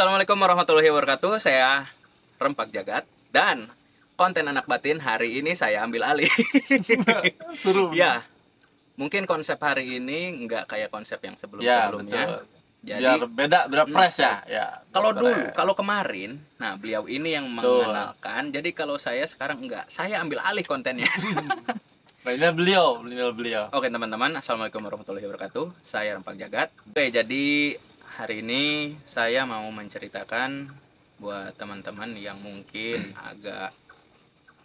Assalamualaikum warahmatullahi wabarakatuh. Saya Rempak Jagat dan konten anak batin hari ini saya ambil alih. Seru. Ya, mungkin konsep hari ini nggak kayak konsep yang Ya, sebelum-sebelumnya. betul. Jadi Biar beda, biar fresh ya. Ya, kalau biar dulu, fresh. kalau kemarin, nah beliau ini yang Betul. mengenalkan. Jadi kalau saya sekarang enggak, saya ambil alih kontennya. Nah, ini beliau. Oke teman-teman, assalamualaikum warahmatullahi wabarakatuh. Saya Rempak Jagat. Oke, jadi hari ini saya mau menceritakan buat teman-teman yang mungkin agak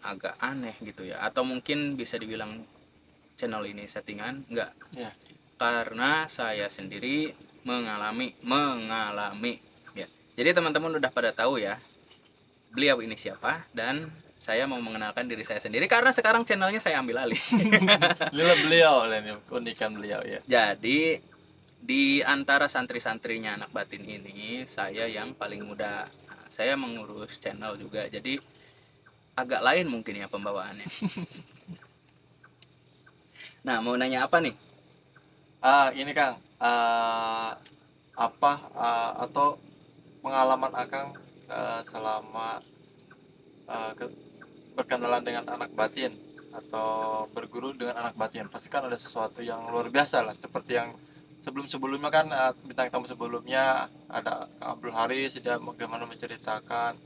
agak aneh gitu ya, atau mungkin bisa dibilang channel ini settingan, enggak. Ya. Karena saya sendiri mengalami ya. Jadi teman-teman udah pada tahu ya beliau ini siapa, dan saya mau mengenalkan diri saya sendiri karena sekarang channelnya saya ambil alih. Inilah beliau, ini keunikan beliau ya. Jadi di antara santri-santrinya anak batin ini saya yang paling muda. Nah, saya mengurus channel juga, jadi agak lain mungkin ya pembawaannya. Nah, mau nanya apa nih? Ini Kang, apa atau pengalaman Akang selama berkenalan dengan anak batin atau berguru dengan anak batin, pasti kan ada sesuatu yang luar biasa lah, seperti yang sebelumnya kan bintang tamu sebelumnya ada Abdul Haris, dia bagaimana menceritakan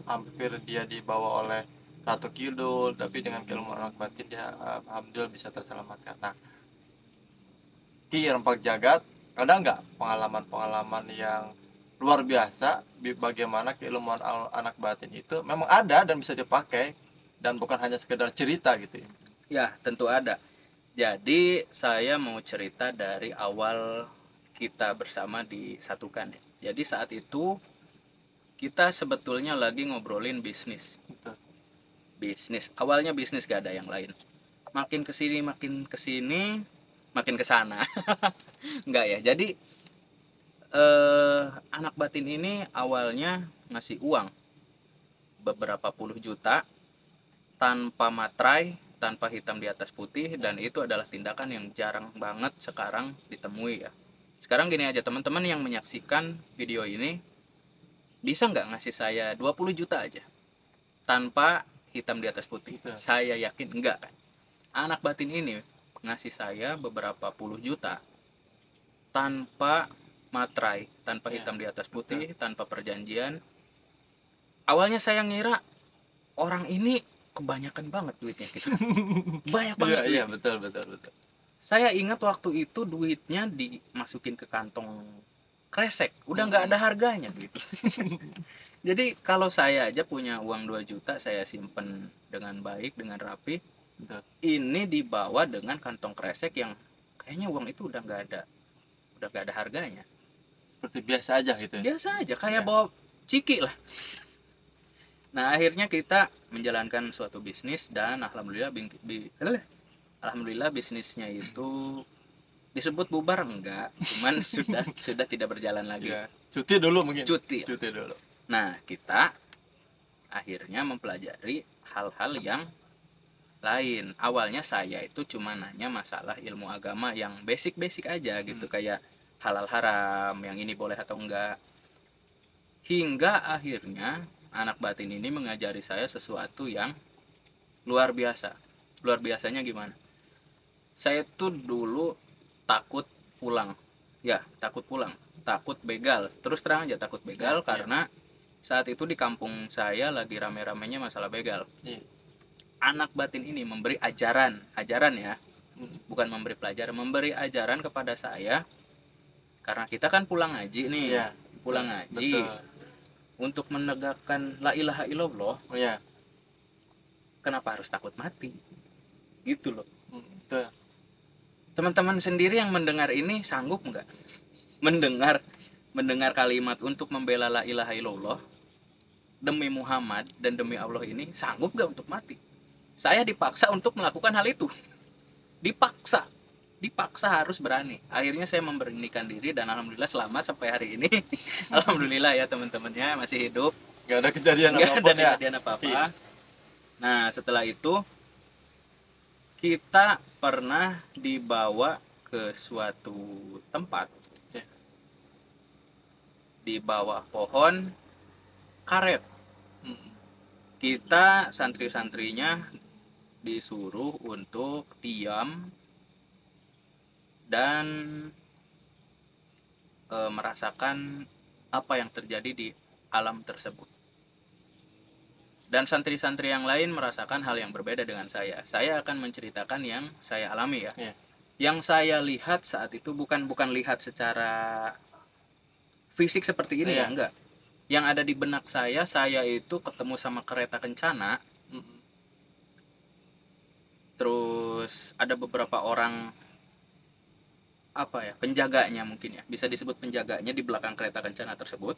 hampir dia dibawa oleh Ratu Kidul, tapi dengan keilmuan anak batin dia alhamdulillah bisa terselamatkan. Nah, Ki Rempak Jagat, ada nggak pengalaman-pengalaman yang luar biasa bagaimana keilmuan anak batin itu memang ada dan bisa dipakai dan bukan hanya sekedar cerita gitu ya? Ya, tentu ada. Jadi saya mau cerita dari awal kita bersama disatukan ya. Jadi saat itu kita sebetulnya lagi ngobrolin bisnis. Gitu. Bisnis. Awalnya bisnis, gak ada yang lain. Makin kesini, makin kesana. Enggak ya. Jadi anak batin ini awalnya ngasih uang beberapa puluh juta tanpa materai, tanpa hitam di atas putih, dan itu adalah tindakan yang jarang banget sekarang ditemui ya. Sekarang gini aja teman-teman yang menyaksikan video ini, bisa nggak ngasih saya 20 juta aja tanpa hitam di atas putih? Gitu. Saya yakin enggak kan. Anak batin ini ngasih saya beberapa puluh juta tanpa materai, tanpa hitam di atas putih, tanpa perjanjian. Awalnya saya ngira orang ini kebanyakan banget duitnya gitu. Banyak banget Iya, duitnya. betul. Saya ingat waktu itu duitnya dimasukin ke kantong kresek, udah nggak ada harganya gitu. Jadi kalau saya aja punya uang 2 juta, saya simpen dengan baik, dengan rapi. Betul. Ini dibawa dengan kantong kresek yang kayaknya uang itu udah nggak ada harganya. Seperti biasa aja gitu ya. Biasa aja, kayak bawa ciki lah. Nah, akhirnya kita menjalankan suatu bisnis, dan alhamdulillah bisnisnya itu disebut bubar enggak, cuman sudah tidak berjalan lagi. Ya. Cuti dulu mungkin. Cuti. Cuti dulu. Nah, kita akhirnya mempelajari hal-hal yang lain. Awalnya saya itu cuma nanya masalah ilmu agama yang basic-basic aja gitu, kayak halal haram, yang ini boleh atau enggak. Hingga akhirnya anak batin ini mengajari saya sesuatu yang luar biasa. Luar biasanya gimana? Saya tuh dulu takut pulang. Ya, takut pulang. Takut begal. Terus terang aja takut begal karena saat itu di kampung saya lagi rame-ramenya masalah begal. Anak batin ini memberi ajaran ya. Bukan memberi pelajaran, memberi ajaran kepada saya. Karena kita kan pulang ngaji nih. Pulang ngaji. Betul. Untuk menegakkan la ilaha illallah, Iya. kenapa harus takut mati? Gitu loh. Betul. Teman-teman sendiri yang mendengar ini sanggup nggak mendengar kalimat untuk membela la ilaha illallah demi Muhammad dan demi Allah ini? Sanggup nggak untuk mati? Saya dipaksa untuk melakukan hal itu. Dipaksa harus berani. Akhirnya saya memberanikan diri, dan alhamdulillah selamat sampai hari ini. Alhamdulillah ya teman-temannya, masih hidup. Gak ada kejadian apa-apa. Nah, setelah itu kita pernah dibawa ke suatu tempat di bawah pohon karet. Mm. Kita santri-santrinya disuruh untuk diam dan merasakan apa yang terjadi di alam tersebut. Dan santri-santri yang lain merasakan hal yang berbeda dengan saya. Saya akan menceritakan yang saya alami ya. Iya. Yang saya lihat saat itu bukan lihat secara fisik seperti ini ya, Iya. enggak. Yang ada di benak saya itu ketemu sama kereta kencana. Mm. Terus ada beberapa orang, apa ya, penjaganya mungkin ya, bisa disebut penjaganya di belakang kereta kencana tersebut.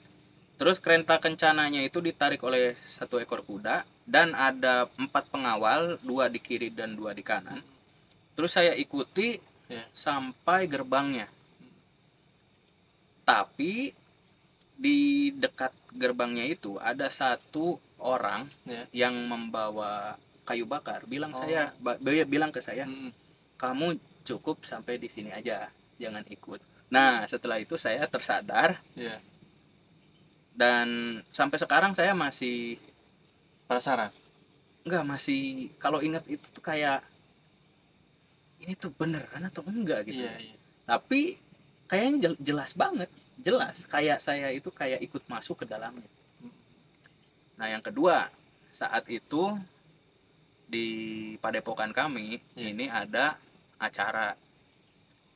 Terus kereta kencananya itu ditarik oleh satu ekor kuda dan ada 4 pengawal, 2 di kiri dan 2 di kanan. Terus saya ikuti Iya. sampai gerbangnya. Tapi di dekat gerbangnya itu ada satu orang Iya. yang membawa kayu bakar, bilang Oh. bilang ke saya, Mm. kamu cukup sampai di sini aja, jangan ikut. Nah, setelah itu saya tersadar Iya. dan sampai sekarang saya masih Penasaran. masih kalau ingat itu tuh kayak ini tuh beneran atau enggak gitu. Iya, iya. Tapi kayaknya jelas banget, jelas kayak saya itu kayak ikut masuk ke dalamnya. Nah, yang kedua, saat itu di padepokan kami ini ada acara,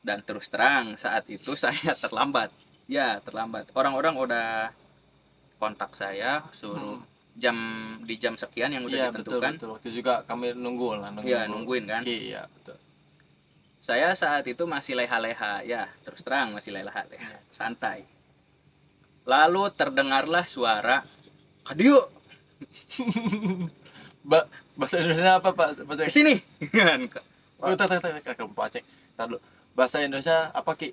dan terus terang saat itu saya terlambat. Orang-orang udah kontak saya suruh di jam sekian yang udah Iya, ditentukan. betul. Waktu juga kami Nungguin kan. Iya, betul. Saya saat itu masih leha-leha, ya terus terang masih leha-leha, santai. Lalu terdengarlah suara, "Kadio, Bahasa Indonesia apa, Pak? kesini." Oh, Aceh. Dulu. Bahasa Indonesia apa, Ki?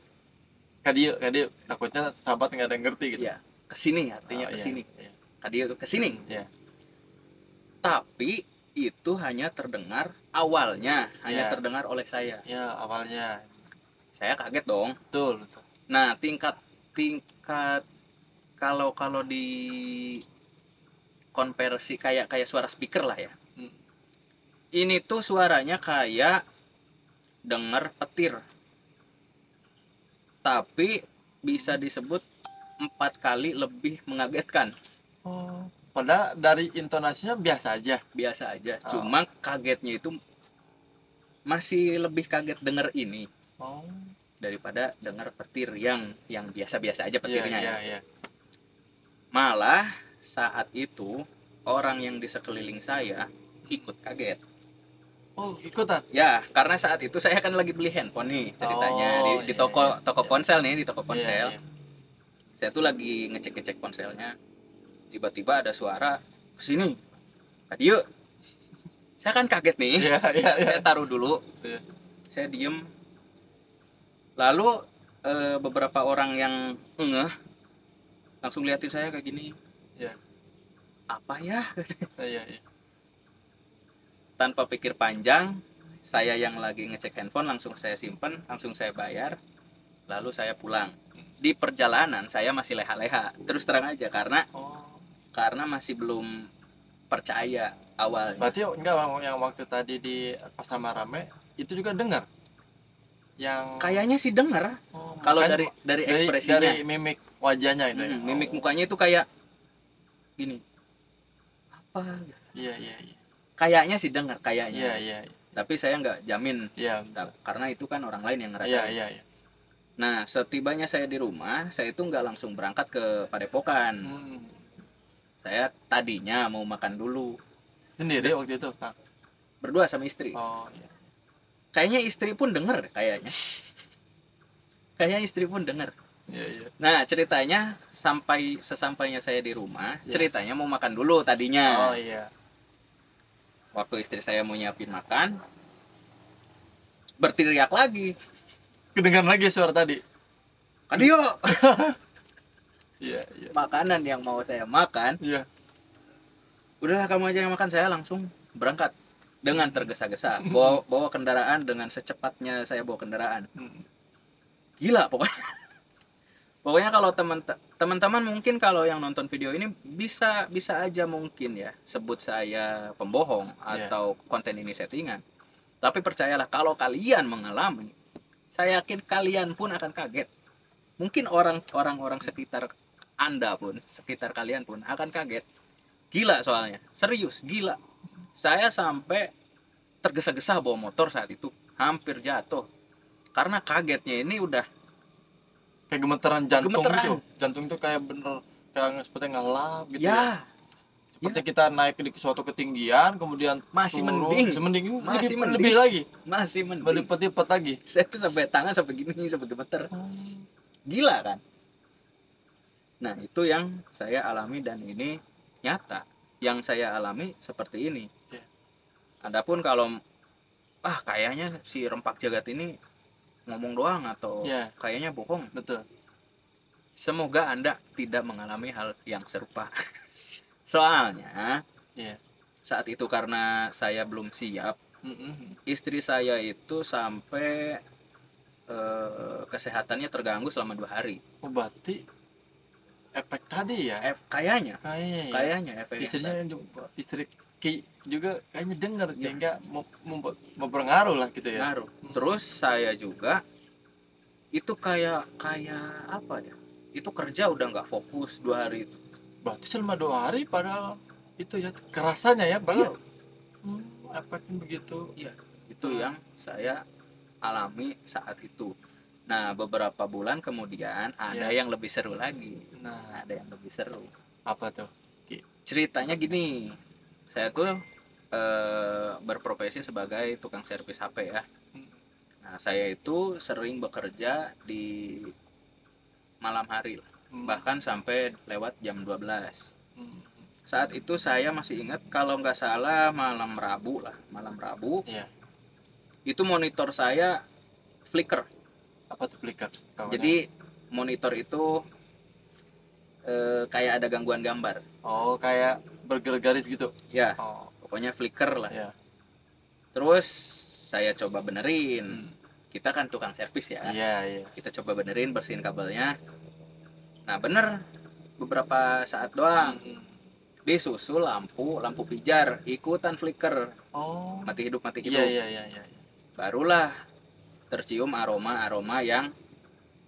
Kadio. Takutnya sahabat nggak ada yang ngerti gitu. Ya, kesini artinya kesini. Iya. Kadio itu kesini. Iya. Tapi itu hanya terdengar awalnya, hanya Ya. terdengar oleh saya. Ya, awalnya. Saya kaget dong. Betul. Nah, tingkat kalau di konversi kayak suara speaker lah ya. Ini tuh suaranya kayak denger petir. Tapi bisa disebut 4 kali lebih mengagetkan. Oh, padahal dari intonasinya biasa aja. Biasa aja. Oh. Cuma kagetnya itu masih lebih kaget denger ini daripada denger petir yang biasa-biasa aja petirnya. Iya. Malah saat itu orang yang di sekeliling saya ikut kaget. Oh, ikutan. Ya, karena saat itu saya kan lagi beli handphone nih ceritanya. Di toko ponsel nih, di toko ponsel. Iya. Saya tuh lagi ngecek ponselnya. Tiba-tiba ada suara, "Kesini, Kadio." Saya kan kaget nih. Iya. Saya taruh dulu. Iya. Saya diem. Lalu beberapa orang yang ngeh langsung liatin saya kayak gini. Iya. Apa ya? Iya. Tanpa pikir panjang, saya yang lagi ngecek handphone langsung saya simpen, langsung saya bayar, lalu saya pulang. Di perjalanan saya masih leha-leha, terus terang aja, karena masih belum percaya awalnya. Berarti enggak, yang waktu tadi di pas sama rame itu juga dengar? Yang Kayaknya sih dengar. Kalau dari ekspresinya, dari mimik wajahnya itu. Mimik mukanya itu kayak gini. Apa? Iya. Kayaknya sih dengar, kayaknya. Iya. Tapi saya nggak jamin. Iya. Karena itu kan orang lain yang ngerasain. Iya. Nah, setibanya saya di rumah, saya itu nggak langsung berangkat ke padepokan. Saya tadinya mau makan dulu. Sendiri waktu itu, Kang? Berdua sama istri. Oh, iya. Kayaknya istri pun denger, kayaknya. Kayaknya istri pun denger. Iya. Nah, ceritanya sesampainya saya di rumah, ceritanya mau makan dulu tadinya. Oh, iya. Waktu istri saya mau nyiapin makan, berteriak lagi. Kedengaran lagi suara tadi. "Kadio." Iya. Makanan yang mau saya makan. Iya. Udahlah, kamu aja yang makan, saya langsung berangkat dengan tergesa-gesa. Bawa kendaraan dengan secepatnya saya bawa kendaraan. Gila pokoknya. Pokoknya kalau teman-teman mungkin kalau yang nonton video ini bisa bisa aja mungkin ya sebut saya pembohong Iya. atau konten ini settingan. Tapi percayalah kalau kalian mengalami, saya yakin kalian pun akan kaget. Mungkin orang-orang sekitar Anda pun, sekitar kalian pun akan kaget. Gila soalnya, serius gila. Saya sampai tergesa-gesa bawa motor saat itu, hampir jatuh. Karena kagetnya ini udah Kayak gemeteran jantung gemeteran. gitu. Jantung tuh kayak bener kayak seperti ngelap gitu ya. Ya, Seperti kita naik di suatu ketinggian kemudian masih turun, mending. masih mending, Masih lebih, mending. lebih lagi. Masih mending. Berlipat-lipat lagi. Saya tuh sampai tangan sampai gini, sampai gemeter. Gila kan? Nah, itu yang saya alami dan ini nyata. Yang saya alami seperti ini. Ya. Adapun kalau kayaknya si Rempak Jagat ini ngomong doang atau Ya. kayaknya bohong. Betul. Semoga Anda tidak mengalami hal yang serupa. Soalnya Iya. saat itu karena saya belum siap, Mm-mm. istri saya itu sampai kesehatannya terganggu selama 2 hari. Oh, berarti efek tadi ya? Kayaknya Kayaknya ya. kayaknya efek Istrinya juga, istri Ki juga kayaknya dengar Ya. sehingga mempengaruh lah gitu ya. ngaruh. Terus saya juga itu kayak apa ya? Itu kerja udah nggak fokus 2 hari itu. Berarti selama 2 hari padahal itu ya kerasanya ya padahal. Efeknya begitu. Iya, itu yang saya alami saat itu. Nah, beberapa bulan kemudian ada yang lebih seru lagi. Nah, Ada yang lebih seru. apa tuh? Ceritanya gini, saya tuh berprofesi sebagai tukang servis HP ya. Nah, saya itu sering bekerja di malam hari lah, bahkan sampai lewat jam 12. Saat itu saya masih ingat kalau nggak salah malam Rabu lah, malam Rabu. Iya. Itu monitor saya flicker. Apa tuh flicker? Jadi monitor itu kayak ada gangguan gambar. Oh, kayak bergaris gitu. Ya, Oh, pokoknya flicker lah. ya. Terus saya coba benerin. Kita kan tukang servis ya. Iya, iya. Kita coba benerin, bersihin kabelnya. Nah, bener beberapa saat doang. Disusul lampu pijar ikutan flicker. Oh. Mati hidup. Iya, iya, iya, iya. Barulah tercium aroma yang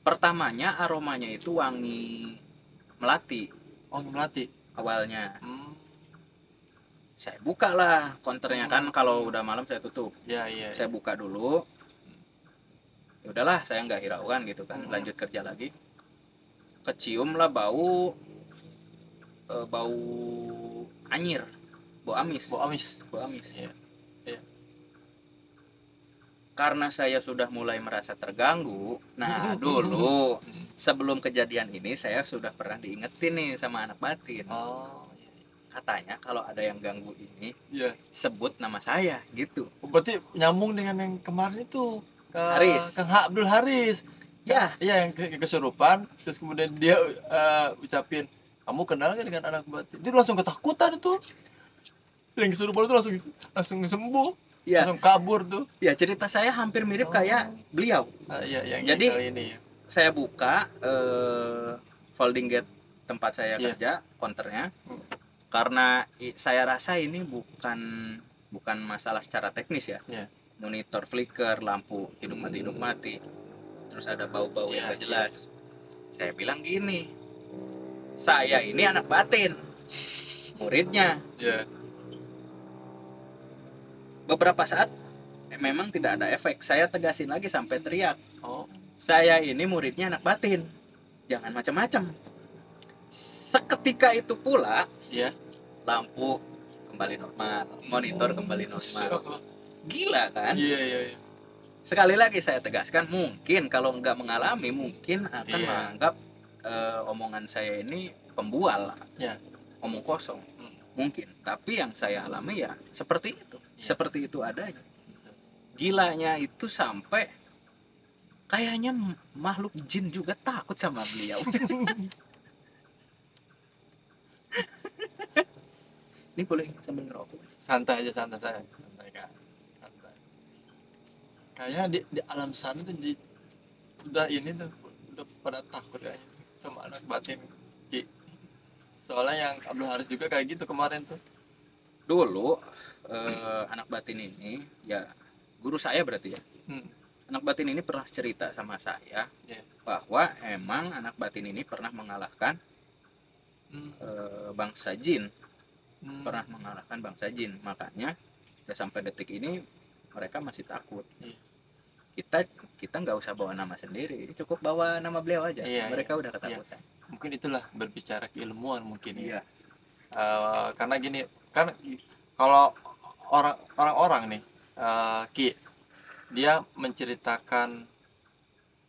pertamanya aromanya itu wangi melati. Oh, melati Awalnya. Saya buka lah konternya kan, kalau udah malam saya tutup. Iya, iya. Saya buka dulu. Ya udahlah, saya nggak hiraukan gitu kan, lanjut kerja lagi. Kecium lah bau anyir, bau amis. Bau amis. Iya. Karena saya sudah mulai merasa terganggu. Nah, dulu sebelum kejadian ini saya sudah pernah diingetin nih sama anak batin. Oh, Katanya kalau ada yang ganggu ini, iya. sebut nama saya gitu. Berarti nyambung dengan yang kemarin itu, Haris. Kang Abdul Haris. Ya, Iya, yang kesurupan terus kemudian dia ucapin, "Kamu kenal nggak dengan anak batin?" Dia langsung ketakutan itu. Yang kesurupan itu langsung sembuh. ya, Langsung kabur tuh. ya, cerita saya hampir mirip kayak beliau. Iya, yang Jadi, ini ya. Saya buka folding gate tempat saya Iya. kerja, konternya. Karena saya rasa ini bukan masalah secara teknis ya. Iya. Monitor flicker, lampu hidup mati, terus ada bau-bau yang Iya, gak jelas. Saya bilang gini, saya ini anak batin, muridnya. Iya. Beberapa saat memang tidak ada efek. Saya tegasin lagi sampai teriak, Oh, saya ini muridnya anak batin, jangan macam-macam. Seketika itu pula iya. lampu kembali normal, monitor kembali normal. Gila kan? Iya, iya, iya. Sekali lagi saya tegaskan, mungkin kalau nggak mengalami mungkin akan Iya. menganggap omongan saya ini pembual, Iya. omong kosong. Mungkin, tapi yang saya alami ya seperti itu. Iya. Seperti itu adanya. Gilanya itu sampai kayaknya makhluk jin juga takut sama beliau. Ini boleh sambil ngerokok. Santai aja, santai Kak. Santai. Kayaknya di alam sana tuh udah ini tuh udah pada takut kayaknya. sama anak batin, Ki? Soalnya yang Abdul Haris juga kayak gitu kemarin tuh. Dulu anak batin ini ya guru saya berarti ya. Hmm. Anak batin ini pernah cerita sama saya Yeah. bahwa emang anak batin ini pernah mengalahkan bangsa jin, pernah mengalahkan bangsa jin. Makanya ya sampai detik ini mereka masih takut. Iya. Kita nggak usah bawa nama sendiri, cukup bawa nama beliau aja. Iya, Mereka iya. udah ketakutan. Mungkin itulah berbicara keilmuan mungkin ya. Iya. Karena gini kan, kalau orang-orang nih, Ki, dia menceritakan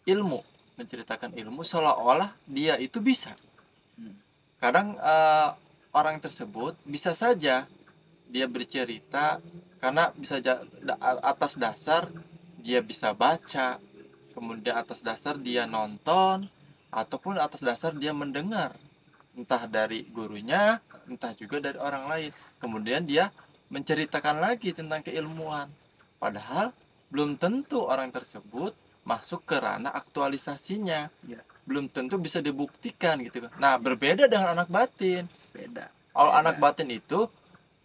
ilmu seolah-olah dia itu bisa. Kadang orang tersebut bisa saja dia bercerita karena bisa atas dasar dia bisa baca, kemudian atas dasar dia nonton, ataupun atas dasar dia mendengar, entah dari gurunya, entah juga dari orang lain. Kemudian dia menceritakan lagi tentang keilmuan, padahal belum tentu orang tersebut masuk ke ranah aktualisasinya. Ya. Belum tentu bisa dibuktikan gitu kan. Nah, berbeda dengan anak batin. Beda. Kalau anak batin itu,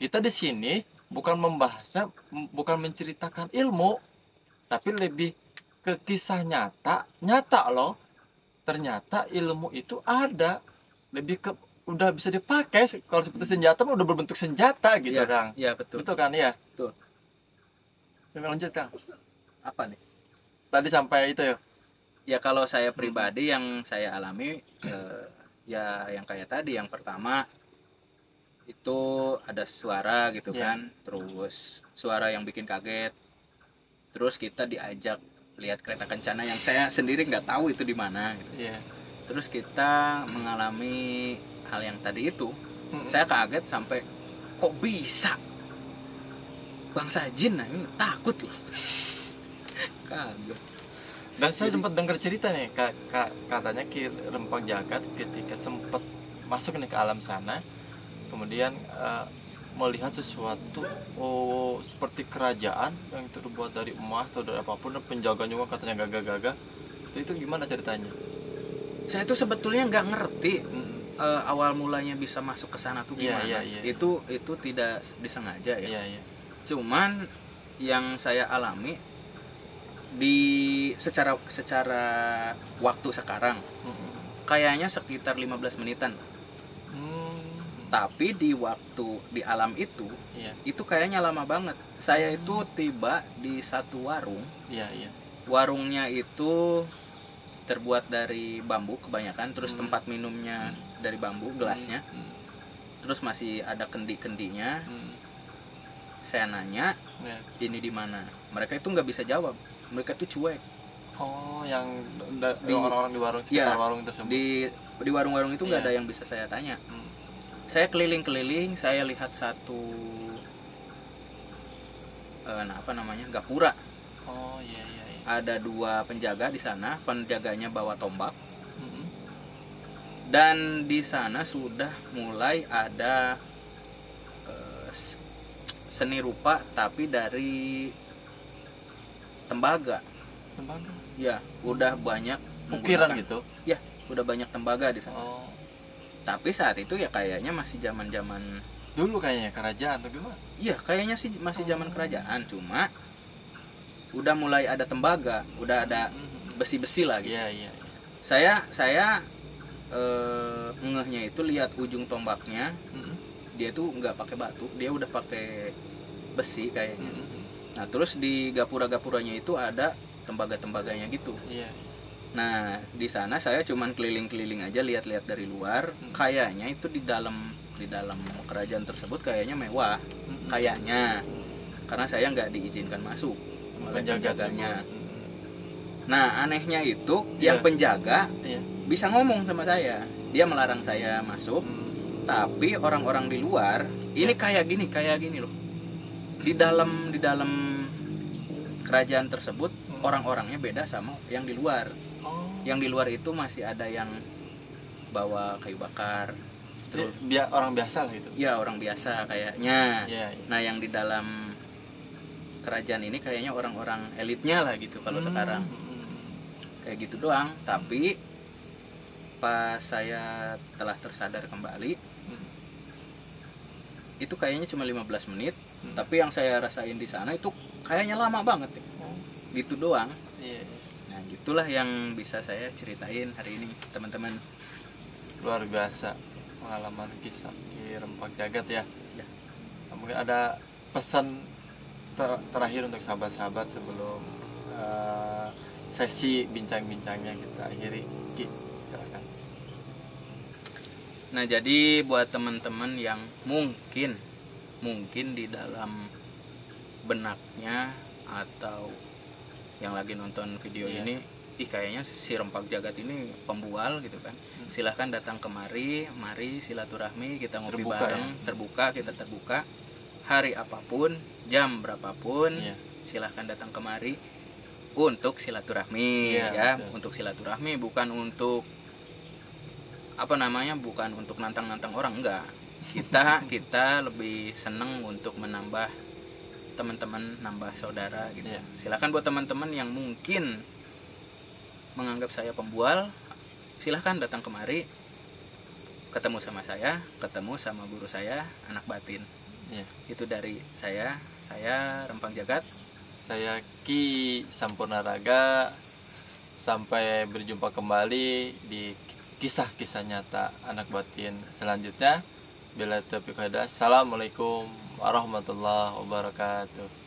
kita di sini bukan membahasnya, bukan menceritakan ilmu, tapi lebih ke kisah nyata loh. Ternyata ilmu itu ada, lebih ke udah bisa dipakai. Kalau seperti senjata mah udah berbentuk senjata gitu, Iya, Kang. iya betul. Betul kan ya? Betul. Coba lanjut, Kang. Apa nih? Tadi sampai itu ya. Ya kalau saya pribadi yang saya alami ya yang kayak tadi, yang pertama itu ada suara gitu kan, terus suara yang bikin kaget, terus kita diajak lihat kereta kencana yang saya sendiri nggak tahu itu di mana gitu. Terus kita mengalami hal yang tadi itu, saya kaget sampai kok bisa bangsa jin, nah ini takut loh. Kaget. Dan saya sempat dengar cerita nih, katanya Ki Rempang Jagat ketika sempat masuk nih ke alam sana, kemudian melihat sesuatu seperti kerajaan yang terbuat dari emas atau dari apapun, dan penjaga juga katanya gagah-gagah. Itu gimana ceritanya? Saya tuh sebetulnya nggak ngerti awal mulanya bisa masuk ke sana tuh gimana. Itu tidak disengaja ya. Cuman yang saya alami di secara waktu sekarang kayaknya sekitar 15 menitan. Tapi di alam itu kayaknya lama banget. Saya itu tiba di satu warung. Warungnya itu terbuat dari bambu kebanyakan, terus tempat minumnya dari bambu, gelasnya. Terus masih ada kendi-kendinya. Saya nanya, ini di mana? Mereka itu nggak bisa jawab. Mereka tuh cuek. Oh, yang orang-orang di warung sekitar warung tersebut. Di warung-warung itu nggak ada yang bisa saya tanya. Saya keliling-keliling, saya lihat satu gapura. Oh iya. Ada 2 penjaga di sana, penjaganya bawa tombak. Dan di sana sudah mulai ada seni rupa tapi dari tembaga. Ya, udah banyak ukiran gitu. Ya, udah banyak tembaga di sana. Tapi saat itu ya kayaknya masih zaman-zaman dulu, kayaknya kerajaan atau gimana? Iya, kayaknya sih masih zaman kerajaan, cuma udah mulai ada tembaga, udah ada besi-besi lah gitu. Iya. Saya ngehnya itu lihat ujung tombaknya. Dia tuh nggak pakai batu, dia udah pakai besi kayaknya. Nah, terus di gapura-gapuranya itu ada tembaga-tembaganya gitu. Nah, di sana saya cuman keliling-keliling aja, lihat-lihat dari luar. Kayaknya itu di dalam kerajaan tersebut kayaknya mewah, kayaknya, karena saya nggak diizinkan masuk oleh penjaganya. Nah, anehnya itu yang penjaga bisa ngomong sama saya, dia melarang saya masuk. Tapi orang-orang di luar ini kayak gini loh. Di dalam kerajaan tersebut orang-orangnya beda sama yang di luar. Yang di luar itu masih ada yang bawa kayu bakar. Terus orang biasa lah gitu. Ya, orang biasa kayaknya. Nah, yang di dalam kerajaan ini kayaknya orang-orang elitnya lah gitu kalau sekarang. Kayak gitu doang. Tapi pas saya telah tersadar kembali, itu kayaknya cuma 15 menit, tapi yang saya rasain di sana itu kayaknya lama banget ya. Gitu doang. Iya. Nah, gitulah yang bisa saya ceritain hari ini, teman-teman. Luar biasa pengalaman kisah di Rempang Jagat ya. Ya. Mungkin ada pesan terakhir untuk sahabat-sahabat sebelum sesi bincang-bincangnya kita akhiri. Ki, silakan. Nah, jadi buat teman-teman yang mungkin di dalam benaknya atau yang lagi nonton video ini, kayaknya si Rempak Jagat ini pembual gitu kan. Silahkan datang kemari, mari silaturahmi, kita ngopi Terbuka, bareng, kita terbuka. Hari apapun, jam berapapun, silahkan datang kemari untuk silaturahmi ya, betul. Untuk silaturahmi, bukan untuk bukan untuk nantang-nantang orang, enggak. Kita lebih seneng untuk menambah teman-teman, nambah saudara gitu. Silahkan buat teman-teman yang mungkin menganggap saya pembual, silahkan datang kemari, ketemu sama saya, ketemu sama guru saya, anak batin. Itu dari saya Rempang Jagat. Saya Ki Sampurna Raga. Sampai berjumpa kembali di kisah-kisah nyata anak batin selanjutnya. Bila taufiq hidayah. Assalamualaikum warahmatullahi wabarakatuh.